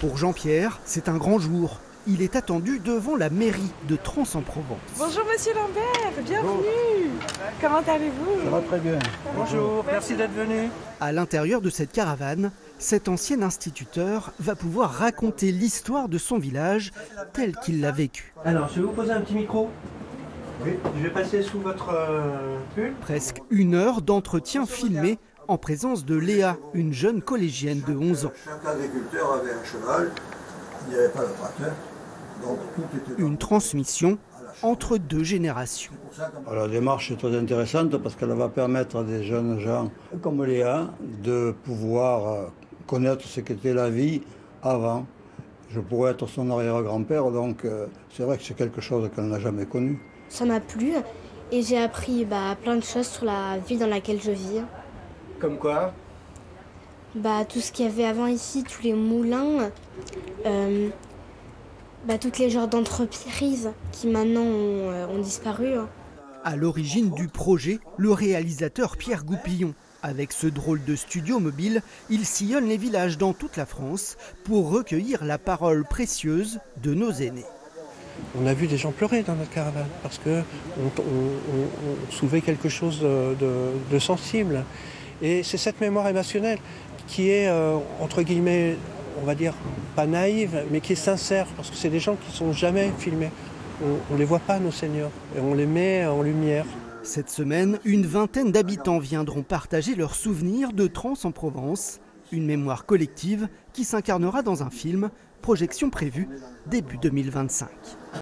Pour Jean-Pierre, c'est un grand jour. Il est attendu devant la mairie de Trans-en-Provence. Bonjour Monsieur Lambert, bienvenue. Comment allez-vous? Ça va très bien. Bonjour, merci d'être venu. À l'intérieur de cette caravane, cet ancien instituteur va pouvoir raconter l'histoire de son village tel qu'il l'a vécu. Alors, je vais vous poser un petit micro. Oui. Je vais passer sous votre pull. Presque 1 heure d'entretien filmé en présence de Léa, une jeune collégienne de 11 ans. Chaque agriculteur avait un cheval, il n'y avait pas de tracteur. Donc tout était Une transmission entre 2 générations. La démarche est très intéressante parce qu'elle va permettre à des jeunes gens comme Léa de pouvoir connaître ce qu'était la vie avant. Je pourrais être son arrière-grand-père, donc c'est vrai que c'est quelque chose qu'elle n'a jamais connu. Ça m'a plu et j'ai appris plein de choses sur la ville dans laquelle je vis. Comme quoi? Tout ce qu'il y avait avant ici, tous les moulins, toutes les genres d'entreprises qui maintenant ont disparu. À l'origine du projet, le réalisateur Pierre Goupillon. Avec ce drôle de studio mobile, il sillonne les villages dans toute la France pour recueillir la parole précieuse de nos aînés. On a vu des gens pleurer dans notre caravane parce qu'on soulevait quelque chose de sensible. Et c'est cette mémoire émotionnelle qui est, entre guillemets, on va dire, pas naïve, mais qui est sincère, parce que c'est des gens qui ne sont jamais filmés. On ne les voit pas, nos seigneurs, et on les met en lumière. Cette semaine, une vingtaine d'habitants viendront partager leurs souvenirs de Trans-en-Provence, une mémoire collective qui s'incarnera dans un film, projection prévue début 2025.